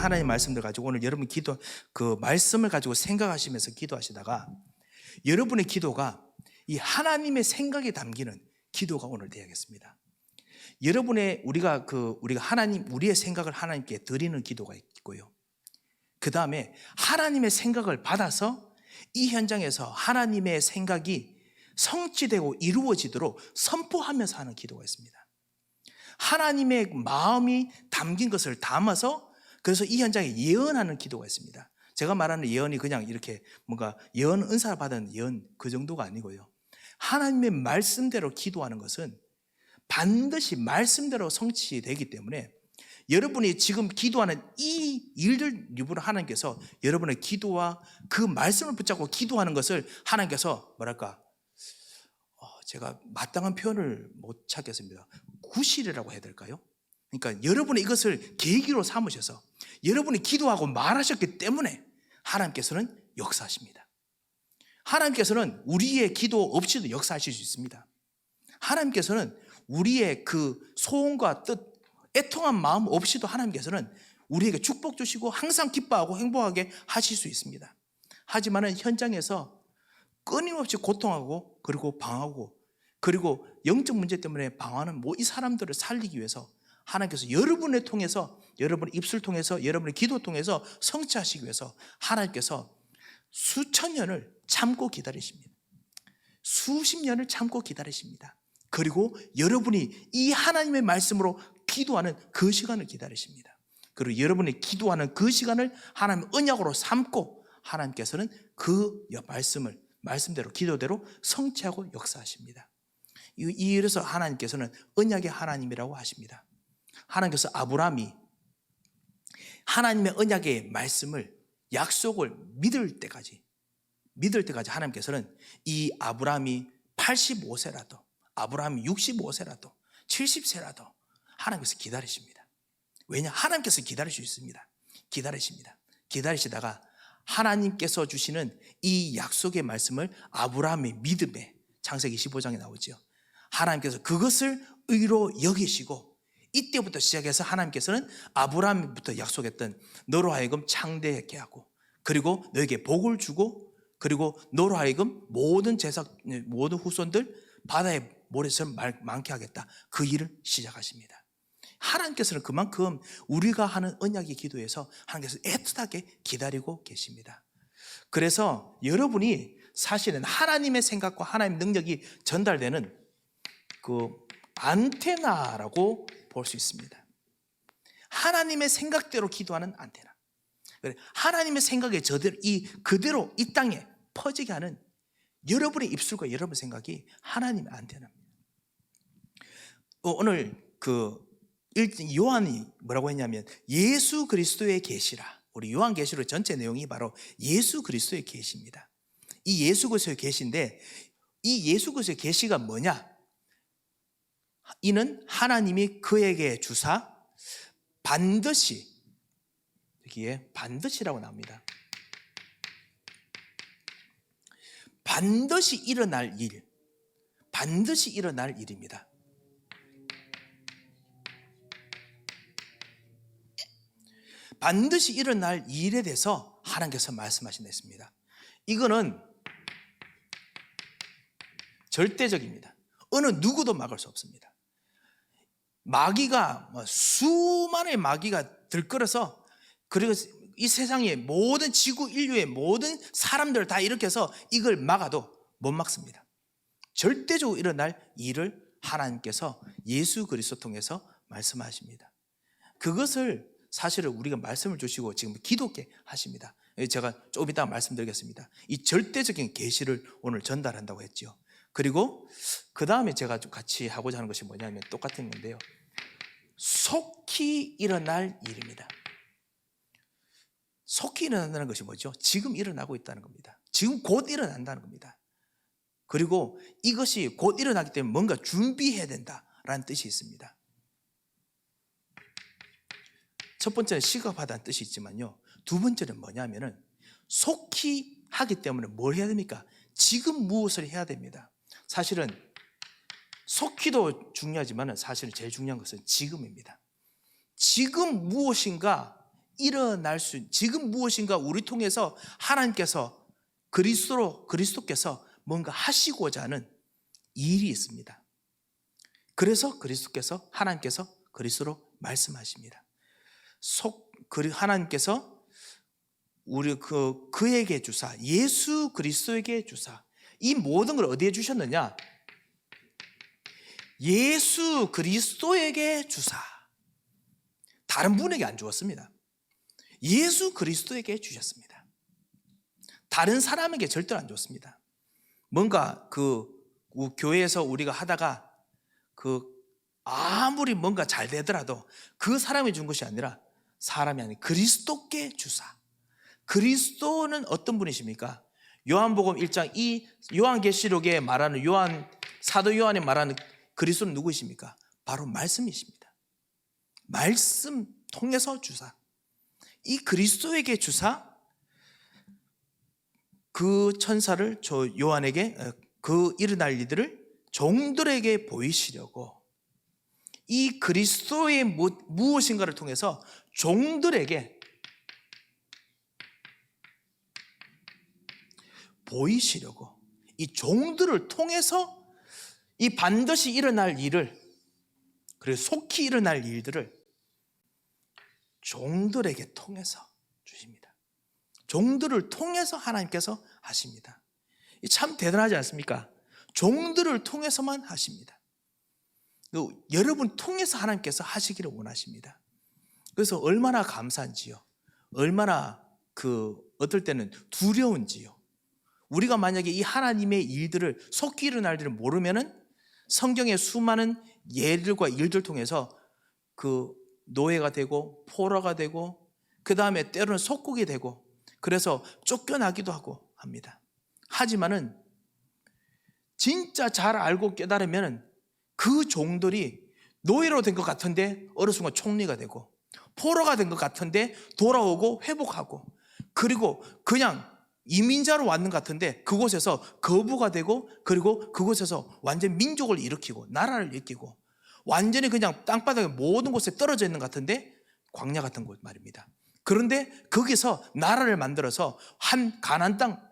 하나님의 말씀들 가지고 오늘 여러분 그 말씀을 가지고 생각하시면서 기도하시다가 여러분의 기도가 이 하나님의 생각에 담기는 기도가 오늘 되어야겠습니다. 우리가 우리의 생각을 하나님께 드리는 기도가 있고요. 그 다음에 하나님의 생각을 받아서 이 현장에서 하나님의 생각이 성취되고 이루어지도록 선포하면서 하는 기도가 있습니다. 하나님의 마음이 담긴 것을 담아서 그래서 이 현장에 예언하는 기도가 있습니다. 제가 말하는 예언이 그냥 이렇게 뭔가 예언 은사를 받은 예언 그 정도가 아니고요. 하나님의 말씀대로 기도하는 것은 반드시 말씀대로 성취되기 때문에 여러분이 지금 기도하는 이 일들 일부러 하나님께서 여러분의 기도와 그 말씀을 붙잡고 기도하는 것을 하나님께서 제가 마땅한 표현을 못 찾겠습니다. 구실이라고 해야 될까요? 그러니까 여러분이 이것을 계기로 삼으셔서 여러분이 기도하고 말하셨기 때문에 하나님께서는 역사하십니다. 하나님께서는 우리의 기도 없이도 역사하실 수 있습니다. 하나님께서는 우리의 그 소원과 뜻, 애통한 마음 없이도 하나님께서는 우리에게 축복 주시고 항상 기뻐하고 행복하게 하실 수 있습니다. 하지만 현장에서 끊임없이 고통하고 그리고 방황하고 그리고 영적 문제 때문에 방황하는 이 사람들을 살리기 위해서 하나님께서 여러분을 통해서 여러분의 입술 통해서 여러분의 기도 통해서 성취하시기 위해서 하나님께서 수천 년을 참고 기다리십니다. 수십 년을 참고 기다리십니다. 그리고 여러분이 이 하나님의 말씀으로 기도하는 그 시간을 기다리십니다. 그리고 여러분이 기도하는 그 시간을 하나님 언약으로 삼고 하나님께서는 그 말씀대로 기도대로 성취하고 역사하십니다. 이래서 하나님께서는 언약의 하나님이라고 하십니다. 하나님께서 아브라함이 하나님의 언약의 말씀을 약속을 믿을 때까지 하나님께서는 이 아브라함이 85세라도 아브라함이 65세라도 70세라도 하나님께서 기다리십니다. 왜냐? 하나님께서 기다릴 수 있습니다. 기다리시다가 하나님께서 주시는 이 약속의 말씀을 아브라함의 믿음에 창세기 15장에 나오죠. 하나님께서 그것을 의로 여기시고 이때부터 시작해서 하나님께서는 아브라함부터 약속했던 너로 하여금 창대하게 하고 그리고 너에게 복을 주고 그리고 너로 하여금 모든 후손들 바다의 모래처럼 많게 하겠다. 그 일을 시작하십니다. 하나님께서는 그만큼 우리가 하는 언약의 기도에서 하나님께서 애틋하게 기다리고 계십니다. 그래서 여러분이 사실은 하나님의 생각과 하나님의 능력이 전달되는 그 안테나라고 볼 수 있습니다. 하나님의 생각대로 기도하는 안테나. 하나님의 생각에 그대로 이 땅에 퍼지게 하는 여러분의 입술과 여러분의 생각이 하나님의 안테나입니다. 오늘 요한이 뭐라고 했냐면 예수 그리스도의 계시라. 우리 요한계시록 전체 내용이 바로 예수 그리스도의 계시입니다. 이 예수 그리스도의 계시인데 이 예수 그리스도의 계시가 뭐냐? 이는 하나님이 그에게 주사 반드시 여기에 반드시라고 나옵니다. 반드시 일어날 일입니다. 반드시 일어날 일에 대해서 하나님께서 말씀하신 데 있습니다. 이거는 절대적입니다. 어느 누구도 막을 수 없습니다. 마귀가 수많은 마귀가 들끓어서 그리고 이 세상의 모든 지구 인류의 모든 사람들을 다 일으켜서 이걸 막아도 못 막습니다. 절대적으로 일어날 일을 하나님께서 예수 그리스도 통해서 말씀하십니다. 그것을 사실은 우리가 말씀을 주시고 지금 기도케 하십니다. 제가 좀 이따 말씀드리겠습니다. 이 절대적인 계시를 오늘 전달한다고 했죠. 그리고 그 다음에 제가 좀 같이 하고자 하는 것이 뭐냐면 똑같은 건데요. 속히 일어날 일입니다. 속히 일어난다는 것이 뭐죠? 지금 일어나고 있다는 겁니다. 지금 곧 일어난다는 겁니다. 그리고 이것이 곧 일어나기 때문에 뭔가 준비해야 된다라는 뜻이 있습니다. 첫 번째는 시급하다는 뜻이 있지만요. 두 번째는 뭐냐면은 속히 하기 때문에 뭘 해야 됩니까? 지금 무엇을 해야 됩니다. 사실은 속히도 중요하지만 사실은 제일 중요한 것은 지금입니다. 지금 무엇인가 지금 무엇인가 우리 통해서 하나님께서 그리스도께서 뭔가 하시고자 하는 일이 있습니다. 그래서 하나님께서 그리스도로 말씀하십니다. 하나님께서 그에게 주사, 예수 그리스도에게 주사, 이 모든 걸 어디에 주셨느냐? 예수 그리스도에게 주사. 다른 분에게 안 주었습니다. 예수 그리스도에게 주셨습니다. 다른 사람에게 절대로 안 줬습니다. 뭔가 교회에서 우리가 하다가 아무리 뭔가 잘 되더라도 그 사람이 준 것이 아니라 사람이 아닌 그리스도께 주사. 그리스도는 어떤 분이십니까? 요한복음 1장 이 요한계시록에 말하는 사도 요한이 말하는 그리스도는 누구이십니까? 바로 말씀이십니다. 말씀 통해서 주사. 이 그리스도에게 주사, 그 천사를 요한에게 일어날 일들을 종들에게 보이시려고 이 그리스도의 무엇인가를 통해서 종들에게 보이시려고, 이 종들을 통해서 이 반드시 일어날 일을, 그리고 속히 일어날 일들을 종들에게 통해서 주십니다. 종들을 통해서 하나님께서 하십니다. 참 대단하지 않습니까? 종들을 통해서만 하십니다. 여러분 통해서 하나님께서 하시기를 원하십니다. 그래서 얼마나 감사한지요, 얼마나 어떨 때는 두려운지요. 우리가 만약에 이 하나님의 일들을 속히 일어날 일을 모르면은 성경의 수많은 예들과 일들 통해서 노예가 되고 포로가 되고 그 다음에 때로는 속국이 되고 그래서 쫓겨나기도 하고 합니다. 하지만은 진짜 잘 알고 깨달으면 그 종들이 노예로 된 것 같은데 어느 순간 총리가 되고, 포로가 된 것 같은데 돌아오고 회복하고, 그리고 그냥 이민자로 왔는 것 같은데 그곳에서 거부가 되고, 그리고 그곳에서 완전 민족을 일으키고 나라를 일으키고, 완전히 그냥 땅바닥에 모든 곳에 떨어져 있는 것 같은데 광야 같은 곳 말입니다. 그런데 거기서 나라를 만들어서 한 가나안 땅,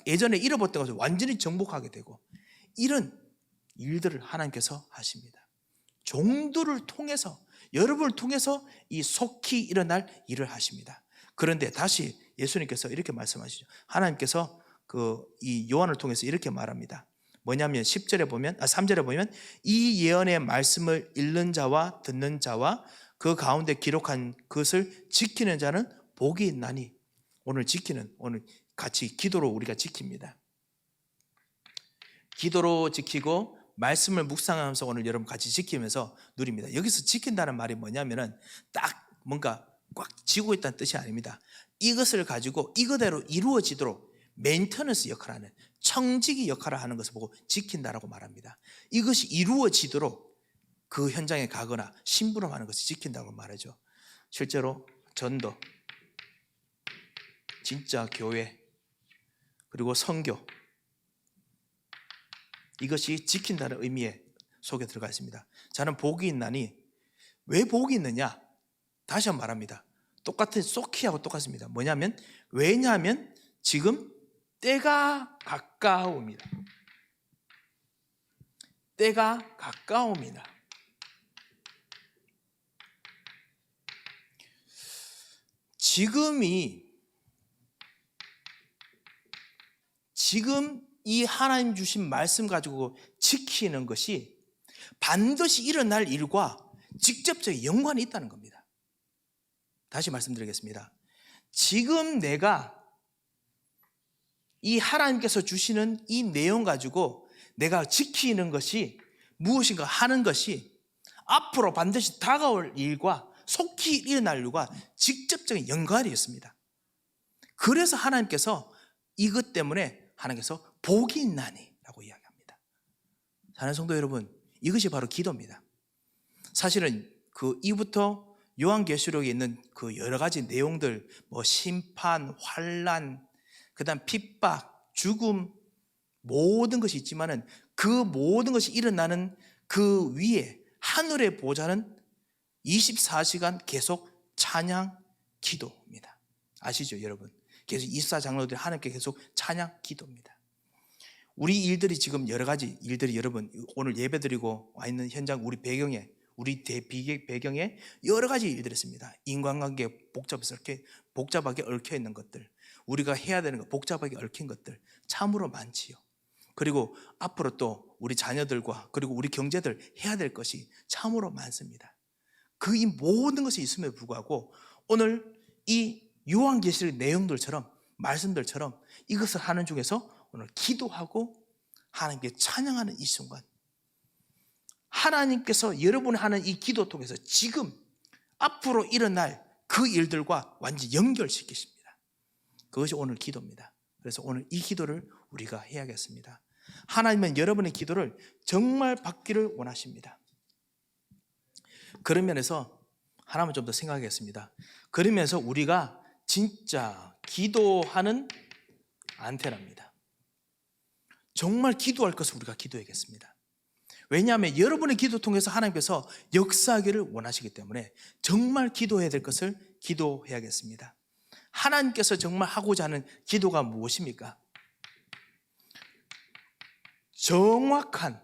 예전에 잃어버렸던 것을 완전히 정복하게 되고, 이런 일들을 하나님께서 하십니다. 종들을 통해서, 여러분을 통해서 이 속히 일어날 일을 하십니다. 그런데 다시 예수님께서 이렇게 말씀하시죠. 하나님께서 이 요한을 통해서 이렇게 말합니다. 뭐냐면 3절에 보면 이 예언의 말씀을 읽는 자와 듣는 자와 그 가운데 기록한 것을 지키는 자는 복이 있나니. 오늘 같이 기도로 우리가 지킵니다. 기도로 지키고 말씀을 묵상하면서 오늘 여러분 같이 지키면서 누립니다. 여기서 지킨다는 말이 뭐냐면은 딱 뭔가 꽉 쥐고 있다는 뜻이 아닙니다. 이것을 가지고 이거대로 이루어지도록 메인터넌스 역할을 하는, 청지기 역할을 하는 것을 보고 지킨다라고 말합니다. 이것이 이루어지도록 그 현장에 가거나 심부름하는 것을 지킨다고 말하죠. 실제로 전도, 진짜 교회, 그리고 선교, 이것이 지킨다는 의미의 속에 들어가 있습니다. 저는 복이 있나니, 왜 복이 있느냐? 다시 한번 말합니다. 똑같은 소키하고 똑같습니다. 뭐냐면, 왜냐하면 지금 때가 가까웁니다. 때가 가까웁니다. 지금 이 하나님 주신 말씀 가지고 지키는 것이 반드시 일어날 일과 직접적인 연관이 있다는 겁니다. 다시 말씀드리겠습니다. 지금 내가 이 하나님께서 주시는 이 내용 가지고 내가 지키는 것이, 무엇인가 하는 것이 앞으로 반드시 다가올 일과 속히 일어날 일과 직접적인 연관이 있습니다. 그래서 하나님께서 이것 때문에 하나님께서 복이 있나니 라고 이야기합니다. 사랑하는 성도 여러분, 이것이 바로 기도입니다. 사실은 2부터 요한계시록에 있는 여러 가지 내용들, 심판, 환난, 그 다음 핍박, 죽음, 모든 것이 있지만은 그 모든 것이 일어나는 그 위에 하늘의 보좌는 24시간 계속 찬양, 기도입니다. 아시죠, 여러분? 계속 24 장로들이 하나님께 계속 찬양, 기도입니다. 우리 일들이 지금 여러 가지 일들이 여러분 오늘 예배드리고 와 있는 현장 우리 배경에 우리 배경에 여러 가지 일들이 있습니다. 인간관계 복잡하게 얽혀 있는 것들, 우리가 해야 되는 것 복잡하게 얽힌 것들 참으로 많지요. 그리고 앞으로 또 우리 자녀들과 그리고 우리 경제들 해야 될 것이 참으로 많습니다. 그 이 모든 것이 있음에도 불구하고 오늘 이 요한계시록 내용들처럼 말씀들처럼 이것을 하는 중에서 오늘 기도하고 하나님께 찬양하는 이 순간, 하나님께서 여러분이 하는 이 기도 통해서 지금 앞으로 일어날 그 일들과 완전히 연결시키십니다. 그것이 오늘 기도입니다. 그래서 오늘 이 기도를 우리가 해야겠습니다. 하나님은 여러분의 기도를 정말 받기를 원하십니다. 그런 면에서 하나만 좀 더 생각하겠습니다. 그러면서 우리가 진짜 기도하는 안테나입니다. 정말 기도할 것을 우리가 기도해야겠습니다. 왜냐하면 여러분의 기도 통해서 하나님께서 역사하기를 원하시기 때문에 정말 기도해야 될 것을 기도해야겠습니다. 하나님께서 정말 하고자 하는 기도가 무엇입니까? 정확한,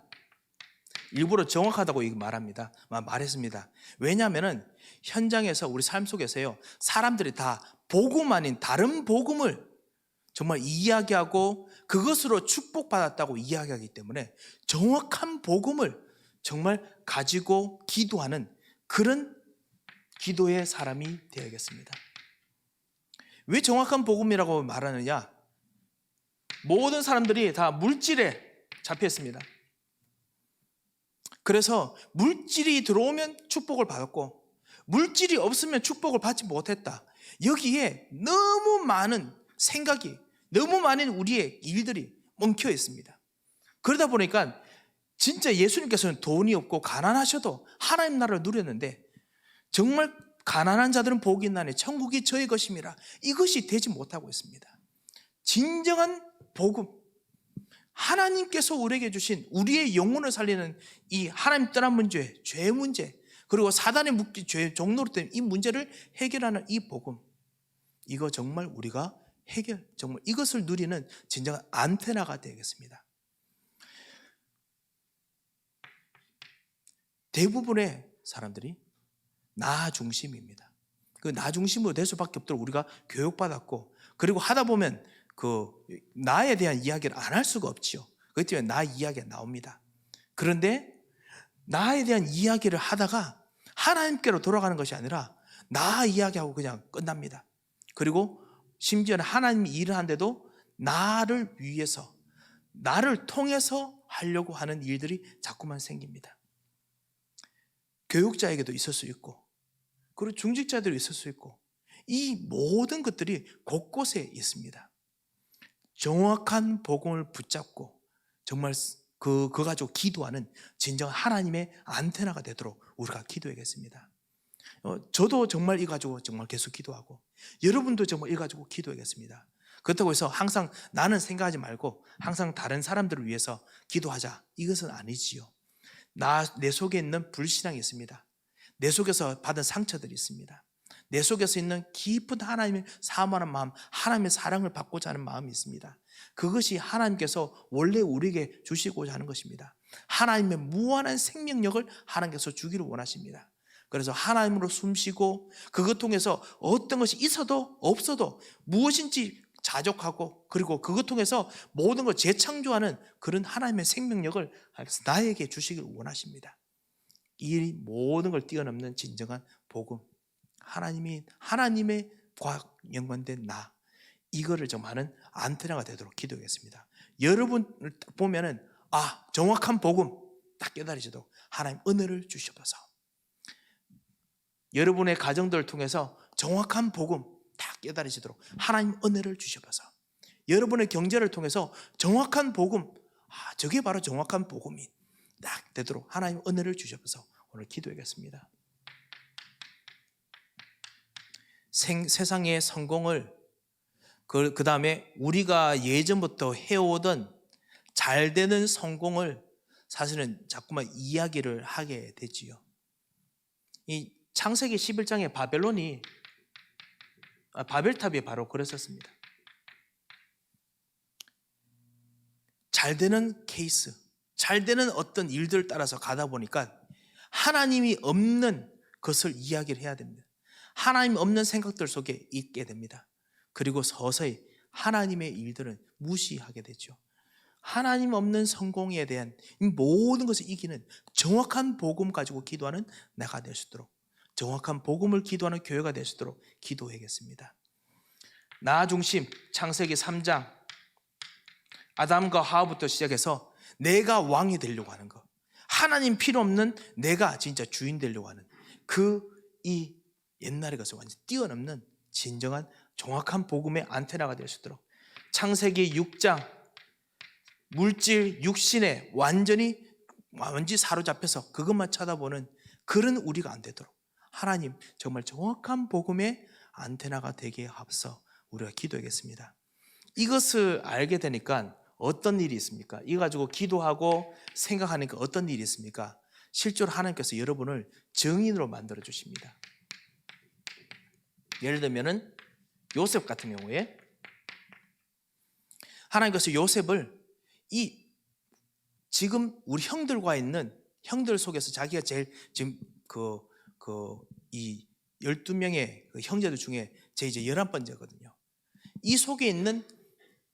일부러 정확하다고 말합니다. 말했습니다. 왜냐하면 현장에서 우리 삶 속에서요, 사람들이 다 복음 아닌 다른 복음을 정말 이야기하고 그것으로 축복받았다고 이야기하기 때문에 정확한 복음을 정말 가지고 기도하는 그런 기도의 사람이 되어야겠습니다. 왜 정확한 복음이라고 말하느냐? 모든 사람들이 다 물질에 잡혀 있습니다. 그래서 물질이 들어오면 축복을 받았고 물질이 없으면 축복을 받지 못했다. 여기에 너무 많은 생각이, 너무 많은 우리의 일들이 엉켜 있습니다. 그러다 보니까 진짜 예수님께서는 돈이 없고 가난하셔도 하나님 나라를 누렸는데 정말 가난한 자들은 복이 있나니 천국이 저의 것임이라, 이것이 되지 못하고 있습니다. 진정한 복음, 하나님께서 우리에게 주신 우리의 영혼을 살리는 이 하나님 떠난 문제, 죄 문제, 그리고 사단의 묶기, 죄 종로로 된 이 문제를 해결하는 이 복음, 이거 정말 우리가 정말 이것을 누리는 진정한 안테나가 되겠습니다. 대부분의 사람들이 나 중심입니다. 그 나 중심으로 될 수밖에 없도록 우리가 교육받았고, 그리고 하다 보면 그 나에 대한 이야기를 안 할 수가 없지요. 그렇기 때문에 나 이야기가 나옵니다. 그런데 나에 대한 이야기를 하다가 하나님께로 돌아가는 것이 아니라 나 이야기하고 그냥 끝납니다. 그리고 심지어는 하나님이 일을 하는데도 나를 위해서, 나를 통해서 하려고 하는 일들이 자꾸만 생깁니다. 교육자에게도 있을 수 있고, 그리고 중직자들이 있을 수 있고, 이 모든 것들이 곳곳에 있습니다. 정확한 복음을 붙잡고 정말 그 가지고 기도하는 진정한 하나님의 안테나가 되도록 우리가 기도해야겠습니다. 저도 정말 이 가지고 정말 계속 기도하고, 여러분도 정말 이 가지고 기도해야겠습니다. 그렇다고 해서 항상 나는 생각하지 말고 항상 다른 사람들을 위해서 기도하자, 이것은 아니지요. 내 속에 있는 불신앙이 있습니다. 내 속에서 받은 상처들이 있습니다. 내 속에서 있는 깊은 하나님의 사모하는 마음, 하나님의 사랑을 받고자 하는 마음이 있습니다. 그것이 하나님께서 원래 우리에게 주시고자 하는 것입니다. 하나님의 무한한 생명력을 하나님께서 주기를 원하십니다. 그래서 하나님으로 숨쉬고 그것 통해서 어떤 것이 있어도 없어도 무엇인지 자족하고, 그리고 그것 통해서 모든 걸 재창조하는 그런 하나님의 생명력을 나에게 주시기를 원하십니다. 이 모든 걸 뛰어넘는 진정한 복음, 하나님의 과학 연관된 나, 이거를 좀 하는 안테나가 되도록 기도하겠습니다. 여러분을 보면은 정확한 복음 딱 깨달으시도록 하나님 은혜를 주시옵소서. 여러분의 가정들을 통해서 정확한 복음 딱 깨달으시도록 하나님 은혜를 주시옵소서. 여러분의 경제를 통해서 정확한 복음, 저게 바로 정확한 복음이 딱 되도록 하나님 은혜를 주시옵소서. 오늘 기도하겠습니다. 세상의 성공을, 그 다음에 우리가 예전부터 해오던 잘 되는 성공을 사실은 자꾸만 이야기를 하게 되지요. 이 창세기 11장의 바벨론이 바벨탑이 바로 그랬었습니다. 잘 되는 케이스, 잘 되는 어떤 일들을 따라서 가다 보니까 하나님이 없는 것을 이야기를 해야 됩니다. 하나님 없는 생각들 속에 있게 됩니다. 그리고 서서히 하나님의 일들은 무시하게 되죠. 하나님 없는 성공에 대한 모든 것을 이기는 정확한 복음 가지고 기도하는 나가 될 수 있도록, 정확한 복음을 기도하는 교회가 될 수 있도록 기도하겠습니다. 나 중심, 창세기 3장 아담과 하와부터 시작해서 내가 왕이 되려고 하는 것, 하나님 필요 없는 내가 진짜 주인 되려고 하는 이 옛날의 것을 완전히 뛰어넘는 진정한 정확한 복음의 안테나가 될 수 있도록, 창세기 6장 물질 육신에 완전히 사로잡혀서 그것만 쳐다보는 그런 우리가 안 되도록 하나님 정말 정확한 복음의 안테나가 되게 앞서 우리가 기도하겠습니다. 이것을 알게 되니까 어떤 일이 있습니까? 이거 가지고 기도하고 생각하니까 어떤 일이 있습니까? 실제로 하나님께서 여러분을 증인으로 만들어 주십니다. 예를 들면은 요셉 같은 경우에 하나님께서 요셉을 지금 우리 형들과 있는 형들 속에서 자기가 제일 지금 이 12명의 형제들 중에 제 이제 11번째거든요. 이 속에 있는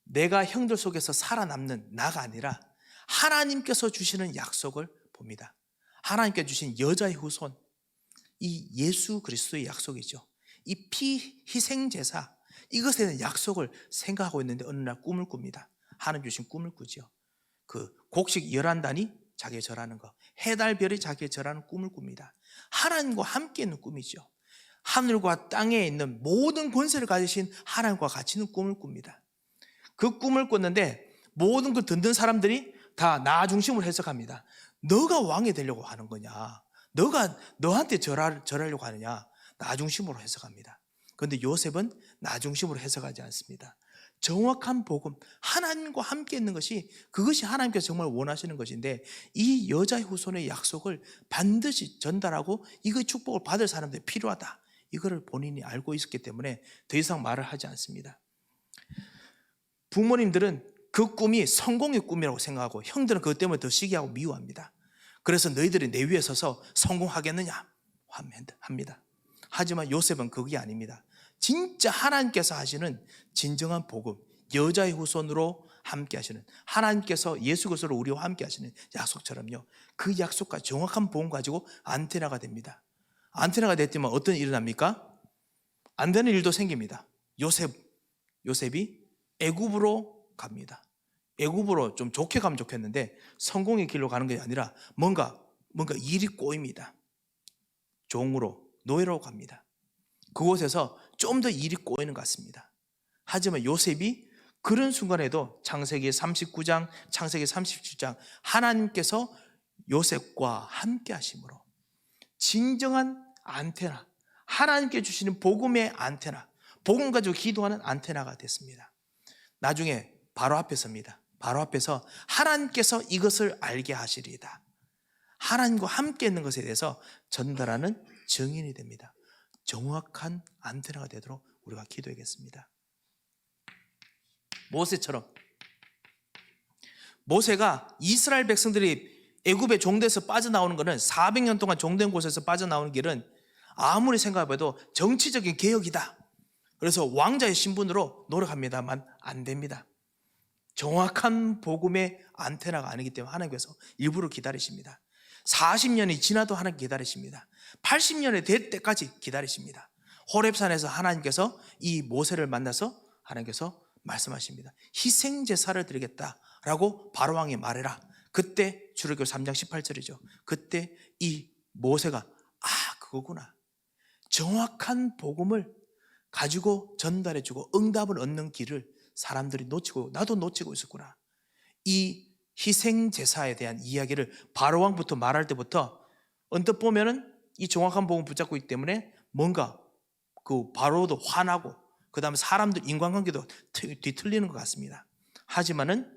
내가 형들 속에서 살아남는 나가 아니라 하나님께서 주시는 약속을 봅니다. 하나님께 주신 여자의 후손, 이 예수 그리스도의 약속이죠. 이 희생 제사, 이것에 대한 약속을 생각하고 있는데 어느 날 꿈을 꿉니다. 하나님 주신 꿈을 꾸죠. 그 곡식 11단이 자기에 절하는 거, 해달별이 자기에 절하는 꿈을 꿉니다. 하나님과 함께 있는 꿈이죠. 하늘과 땅에 있는 모든 권세를 가지신 하나님과 같이 있는 꿈을 꿉니다. 그 꿈을 꿨는데 모든 그 듣는 사람들이 다 나 중심으로 해석합니다. 너가 왕이 되려고 하는 거냐? 너가 너한테 절하려고 하느냐? 나 중심으로 해석합니다. 그런데 요셉은 나 중심으로 해석하지 않습니다. 정확한 복음, 하나님과 함께 있는 것이 그것이 하나님께서 정말 원하시는 것인데 이 여자의 후손의 약속을 반드시 전달하고 이거 축복을 받을 사람들이 필요하다. 이거를 본인이 알고 있었기 때문에 더 이상 말을 하지 않습니다. 부모님들은 그 꿈이 성공의 꿈이라고 생각하고 형들은 그것 때문에 더 시기하고 미워합니다. 그래서 너희들이 내 위에 서서 성공하겠느냐 합니다. 하지만 요셉은 그게 아닙니다. 진짜 하나님께서 하시는 진정한 복음, 여자의 후손으로 함께 하시는 하나님께서 예수 그리스도로 우리와 함께 하시는 약속처럼요, 그 약속과 정확한 복음 가지고 안테나가 됩니다. 안테나가 됐지만 어떤 일이 납니까? 안 되는 일도 생깁니다. 요셉이 애굽으로 갑니다. 애굽으로 좀 좋게 가면 좋겠는데 성공의 길로 가는 게 아니라 뭔가 일이 꼬입니다. 종으로, 노예로 갑니다. 그곳에서 좀 더 일이 꼬이는 것 같습니다. 하지만 요셉이 그런 순간에도 창세기 39장, 창세기 37장 하나님께서 요셉과 함께 하심으로 진정한 안테나, 하나님께 주시는 복음의 안테나, 복음 가지고 기도하는 안테나가 됐습니다. 나중에 바로 앞에 섭니다. 바로 앞에서 하나님께서 이것을 알게 하시리이다. 하나님과 함께 있는 것에 대해서 전달하는 증인이 됩니다. 정확한 안테나가 되도록 우리가 기도하겠습니다. 모세처럼 모세가 이스라엘 백성들이 애굽의 종대에서 빠져나오는 것은 400년 동안 종된 곳에서 빠져나오는 길은 아무리 생각해봐도 정치적인 개혁이다. 그래서 왕자의 신분으로 노력합니다만 안 됩니다. 정확한 복음의 안테나가 아니기 때문에 하나님께서 일부러 기다리십니다. 40년이 지나도 하나님 기다리십니다. 80년이 될 때까지 기다리십니다. 호렙산에서 하나님께서 이 모세를 만나서 하나님께서 말씀하십니다. 희생 제사를 드리겠다라고 바로왕이 말해라. 그때 출애굽 3장 18절이죠. 그때 이 모세가 그거구나. 정확한 복음을 가지고 전달해주고 응답을 얻는 길을 사람들이 놓치고 나도 놓치고 있었구나. 이 희생 제사에 대한 이야기를 바로왕부터 말할 때부터 언뜻 보면은 이 정확한 복음 붙잡고 있기 때문에 뭔가 그 바로도 화나고 그 다음에 사람들 인간관계도 뒤틀리는 것 같습니다. 하지만은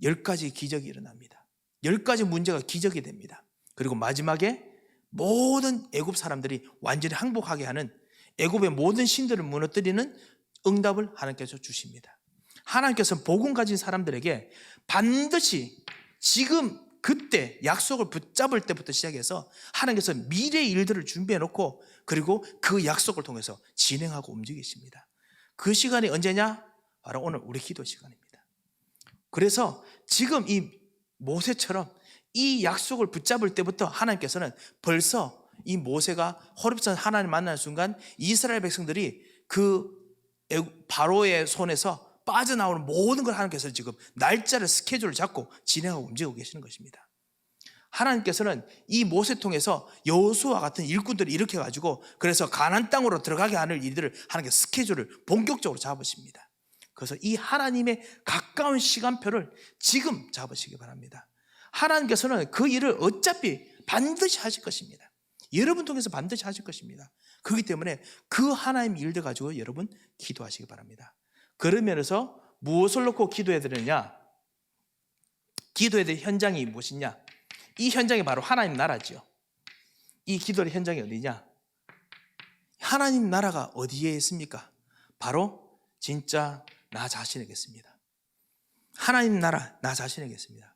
10가지 기적이 일어납니다. 10가지 문제가 기적이 됩니다. 그리고 마지막에 모든 애굽 사람들이 완전히 항복하게 하는 애굽의 모든 신들을 무너뜨리는 응답을 하나님께서 주십니다. 하나님께서 복음 가진 사람들에게 반드시 지금 그때 약속을 붙잡을 때부터 시작해서 하나님께서 미래의 일들을 준비해 놓고 그리고 그 약속을 통해서 진행하고 움직이십니다. 그 시간이 언제냐? 바로 오늘 우리 기도 시간입니다. 그래서 지금 이 모세처럼 이 약속을 붙잡을 때부터 하나님께서는 벌써 이 모세가 호렙산 하나님 만나는 순간 이스라엘 백성들이 그 바로의 손에서 빠져나오는 모든 걸 하나님께서 지금 날짜를 스케줄을 잡고 진행하고 움직이고 계시는 것입니다. 하나님께서는 이 모세 통해서 여호수아와 같은 일꾼들을 일으켜가지고 그래서 가나안 땅으로 들어가게 하는 일들을 하나님께서 스케줄을 본격적으로 잡으십니다. 그래서 이 하나님의 가까운 시간표를 지금 잡으시기 바랍니다. 하나님께서는 그 일을 어차피 반드시 하실 것입니다. 여러분 통해서 반드시 하실 것입니다. 그렇기 때문에 그 하나님 일들 가지고 여러분 기도하시기 바랍니다. 그러면서 무엇을 놓고 기도해야 되느냐? 기도해야 될 현장이 무엇이냐? 이 현장이 바로 하나님 나라죠. 이 기도의 현장이 어디냐? 하나님 나라가 어디에 있습니까? 바로 진짜 나 자신이겠습니다. 하나님 나라 나 자신이겠습니다.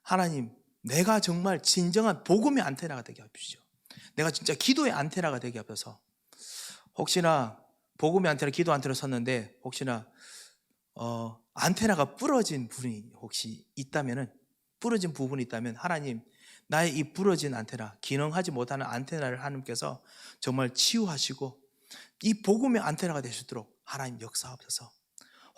하나님, 내가 정말 진정한 복음의 안테나가 되게 하십시오. 내가 진짜 기도의 안테나가 되게 하셔서 혹시나 복음의 안테나, 기도 안테나 섰는데 혹시나 안테나가 부러진 분이 혹시 있다면은, 부러진 부분이 있다면 하나님, 나의 이 부러진 안테나, 기능하지 못하는 안테나를 하나님께서 정말 치유하시고 이 복음의 안테나가 되시도록 하나님 역사하옵소서.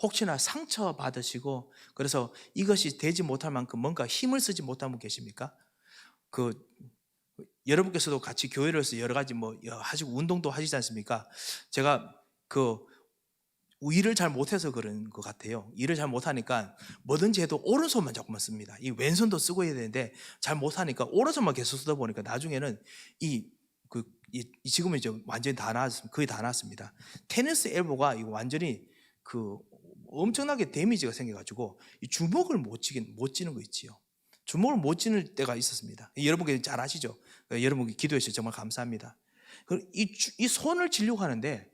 혹시나 상처 받으시고 그래서 이것이 되지 못할 만큼 뭔가 힘을 쓰지 못한 분 계십니까? 여러분께서도 같이 교회로서 여러 가지 하시고 운동도 하시지 않습니까? 제가 일을 잘 못해서 그런 것 같아요. 일을 잘 못하니까 뭐든지 해도 오른손만 자꾸만 씁니다. 이 왼손도 쓰고 해야 되는데 잘 못하니까 오른손만 계속 쓰다 보니까 나중에는 지금은 이제 완전히 다 나았습니다. 거의 다 나았습니다. 테니스 엘보가 이거 완전히 엄청나게 데미지가 생겨가지고 이 주먹을 못 쥐는 거 있지요. 주먹을 못 쥐는 때가 있었습니다. 여러분 잘 아시죠? 여러분 기도해 주셔서 정말 감사합니다. 이 손을 쥐려고 하는데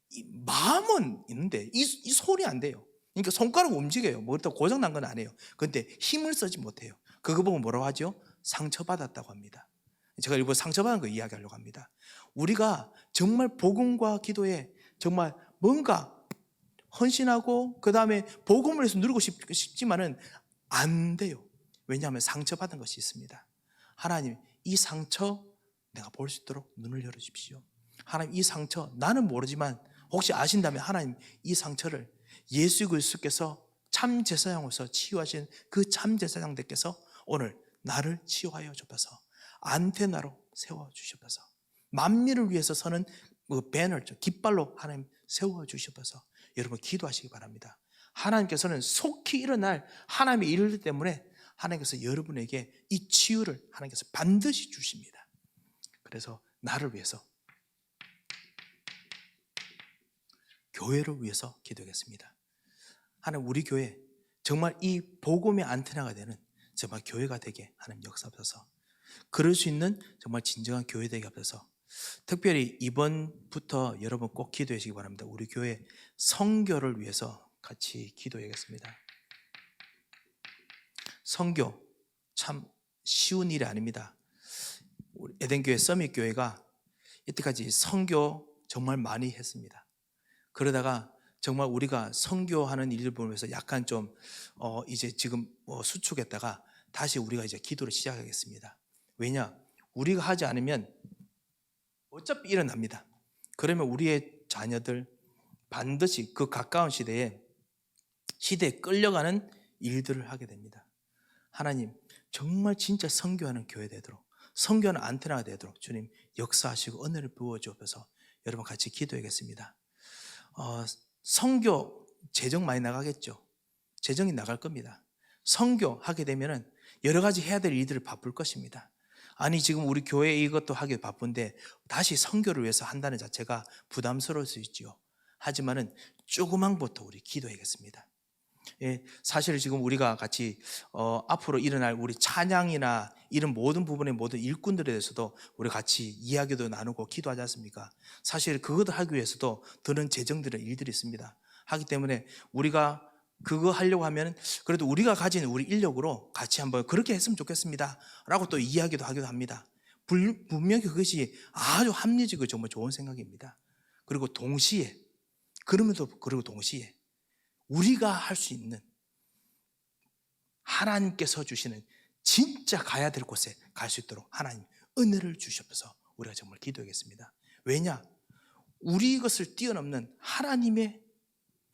이 마음은 있는데 이 손이 안 돼요. 그러니까 손가락 움직여요. 뭐 그렇다고 고장 난 건 아니에요. 그런데 힘을 쓰지 못해요. 그거 보고 뭐라고 하죠? 상처받았다고 합니다. 제가 일부러 상처받은 거 이야기하려고 합니다. 우리가 정말 복음과 기도에 정말 뭔가 헌신하고 그 다음에 복음을 해서 누리고 싶지만은 안 돼요. 왜냐하면 상처받은 것이 있습니다. 하나님, 이 상처 내가 볼 수 있도록 눈을 열어주십시오. 하나님, 이 상처 나는 모르지만 혹시 아신다면 하나님, 이 상처를 예수 그리스도께서 참 제사장으로서 치유하신 그 참 제사장들께서 오늘 나를 치유하여 주셔서 안테나로 세워주셔서 만민을 위해서 서는 배너죠, 깃발로 하나님 세워주셔서 여러분 기도하시기 바랍니다. 하나님께서는 속히 일어날 하나님의 일 때문에 하나님께서 여러분에게 이 치유를 하나님께서 반드시 주십니다. 그래서 나를 위해서, 교회를 위해서 기도하겠습니다. 하나님, 우리 교회 정말 이 복음의 안테나가 되는 정말 교회가 되게 하나님 역사하셔서 그럴 수 있는 정말 진정한 교회 되게 하셔서 특별히 이번부터 여러분 꼭 기도해 주시기 바랍니다. 우리 교회 선교를 위해서 같이 기도하겠습니다. 선교 참 쉬운 일이 아닙니다. 우리 에덴교회 서밋교회가 이때까지 선교 정말 많이 했습니다. 그러다가 정말 우리가 선교하는 일을 보면서 약간 좀 이제 지금 수축했다가 다시 우리가 이제 기도를 시작하겠습니다. 왜냐? 우리가 하지 않으면 어차피 일어납니다. 그러면 우리의 자녀들 반드시 그 가까운 시대에 끌려가는 일들을 하게 됩니다. 하나님, 정말 진짜 선교하는 교회 되도록, 선교하는 안테나가 되도록 주님 역사하시고 은혜를 부어주셔서 여러분 같이 기도하겠습니다. 선교 재정 많이 나가겠죠. 재정이 나갈 겁니다. 선교하게 되면은 여러 가지 해야 될 일들을 바쁠 것입니다. 아니, 지금 우리 교회 이것도 하기 바쁜데 다시 선교를 위해서 한다는 자체가 부담스러울 수 있죠. 하지만은 조그만부터 우리 기도하겠습니다. 예, 사실 지금 우리가 같이 앞으로 일어날 우리 찬양이나 이런 모든 부분의 모든 일꾼들에 대해서도 우리 같이 이야기도 나누고 기도하지 않습니까? 사실 그것을 하기 위해서도 드는 재정들은 일들이 있습니다. 하기 때문에 우리가 그거 하려고 하면 그래도 우리가 가진 우리 인력으로 같이 한번 그렇게 했으면 좋겠습니다 라고 또 이야기도 하기도 합니다. 분명히 그것이 아주 합리적이고 정말 좋은 생각입니다. 그리고 동시에 그리고 동시에 우리가 할 수 있는 하나님께서 주시는 진짜 가야 될 곳에 갈 수 있도록 하나님 은혜를 주셔서 우리가 정말 기도하겠습니다. 왜냐? 우리 것을 뛰어넘는 하나님의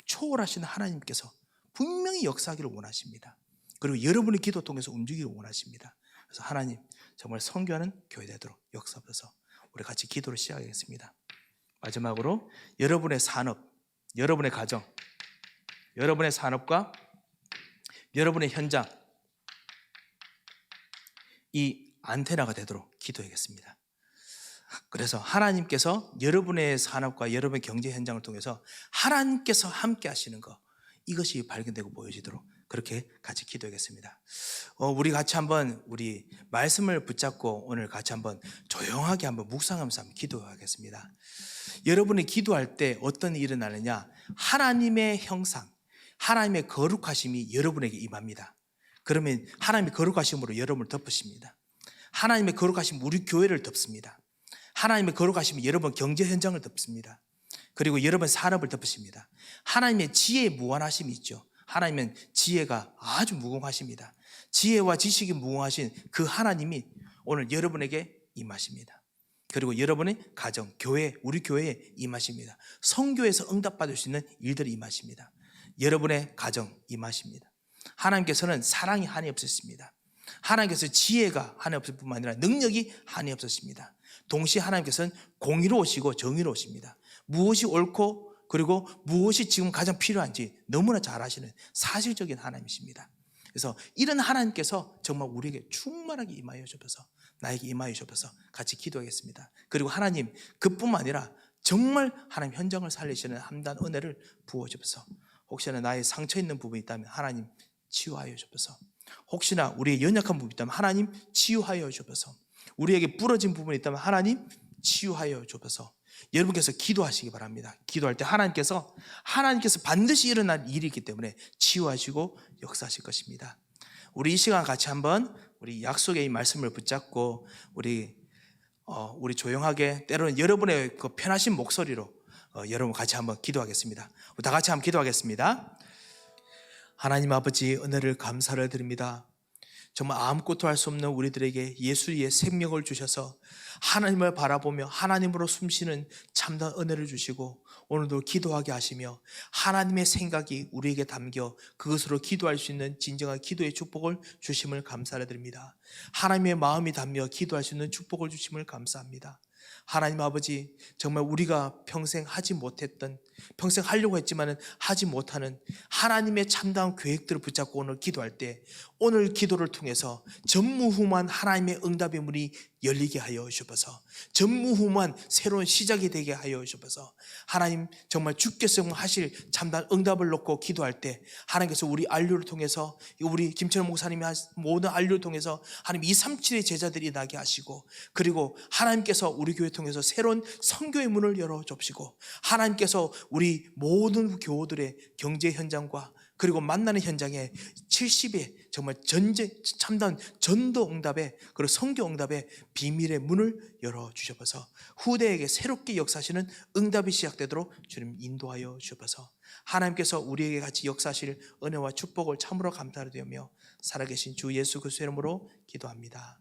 초월하시는 하나님께서 분명히 역사하기를 원하십니다. 그리고 여러분의 기도 통해서 움직이기를 원하십니다. 그래서 하나님 정말 선교하는 교회 되도록 역사하셔서 우리 같이 기도를 시작하겠습니다. 마지막으로 여러분의 산업, 여러분의 가정, 여러분의 산업과 여러분의 현장, 이 안테나가 되도록 기도하겠습니다. 그래서 하나님께서 여러분의 산업과 여러분의 경제 현장을 통해서 하나님께서 함께 하시는 것, 이것이 발견되고 보여지도록 그렇게 같이 기도하겠습니다. 우리 같이 한번 우리 말씀을 붙잡고 오늘 같이 한번 조용하게 한번 묵상하면서 한번 기도하겠습니다. 여러분이 기도할 때 어떤 일이 일어나느냐? 하나님의 형상, 하나님의 거룩하심이 여러분에게 임합니다. 그러면 하나님의 거룩하심으로 여러분을 덮으십니다. 하나님의 거룩하심이 우리 교회를 덮습니다. 하나님의 거룩하심이 여러분 경제 현장을 덮습니다. 그리고 여러분 산업을 덮으십니다. 하나님의 지혜의 무한하심이 있죠. 하나님은 지혜가 아주 무궁하십니다. 지혜와 지식이 무궁하신 그 하나님이 오늘 여러분에게 임하십니다. 그리고 여러분의 가정, 교회, 우리 교회에 임하십니다. 선교에서 응답받을 수 있는 일들이 임하십니다. 여러분의 가정 임하십니다. 하나님께서는 사랑이 한이 없으십니다. 하나님께서 지혜가 한이 없을 뿐만 아니라 능력이 한이 없으십니다. 동시에 하나님께서는 공의로우시고 정의로우십니다. 무엇이 옳고 그리고 무엇이 지금 가장 필요한지 너무나 잘 아시는 사실적인 하나님이십니다. 그래서 이런 하나님께서 정말 우리에게 충만하게 임하여 주셔서 나에게 임하여 주셔서 같이 기도하겠습니다. 그리고 하나님 그뿐만 아니라 정말 하나님 현장을 살리시는 함단 은혜를 부어주셔서 혹시나 나의 상처 있는 부분이 있다면 하나님 치유하여 주셔서 혹시나 우리의 연약한 부분이 있다면 하나님 치유하여 주셔서 우리에게 부러진 부분이 있다면 하나님 치유하여 주셔서 여러분께서 기도하시기 바랍니다. 기도할 때 하나님께서 반드시 일어날 일이 있기 때문에 치유하시고 역사하실 것입니다. 우리 이 시간 같이 한번 우리 약속의 이 말씀을 붙잡고 우리 조용하게 때로는 여러분의 그 편하신 목소리로 여러분 같이 한번 기도하겠습니다. 다 같이 한번 기도하겠습니다. 하나님 아버지 은혜를 감사를 드립니다. 정말 아무것도 할 수 없는 우리들에게 예수의 생명을 주셔서 하나님을 바라보며 하나님으로 숨쉬는 참된 은혜를 주시고 오늘도 기도하게 하시며 하나님의 생각이 우리에게 담겨 그것으로 기도할 수 있는 진정한 기도의 축복을 주심을 감사를 드립니다. 하나님의 마음이 담겨 기도할 수 있는 축복을 주심을 감사합니다. 하나님 아버지 정말 우리가 평생 하지 못했던 평생 하려고 했지만 하지 못하는 하나님의 참다운 계획들을 붙잡고 오늘 기도할 때 오늘 기도를 통해서 전무후무한 하나님의 응답의 문이 열리게 하여 주셔서 전무후무한 새로운 시작이 되게 하여 주셔서 하나님 정말 주께서 하실 참다운 응답을 놓고 기도할 때 하나님께서 우리 안류를 통해서 우리 김철 목사님이 모든 안류를 통해서 하나님 237의 제자들이 나게 하시고 그리고 하나님께서 우리 교회 통해서 새로운 선교의 문을 열어 줍시고 하나님께서 우리 모든 교우들의 경제 현장과 그리고 만나는 현장에 70의 정말 참다운 전도 응답의 그리고 선교 응답의 비밀의 문을 열어주셔서 후대에게 새롭게 역사하시는 응답이 시작되도록 주님 인도하여 주셔서 하나님께서 우리에게 같이 역사하실 은혜와 축복을 참으로 감사드리며 살아계신 주 예수 그리스도의 이름으로 기도합니다.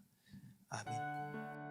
아멘.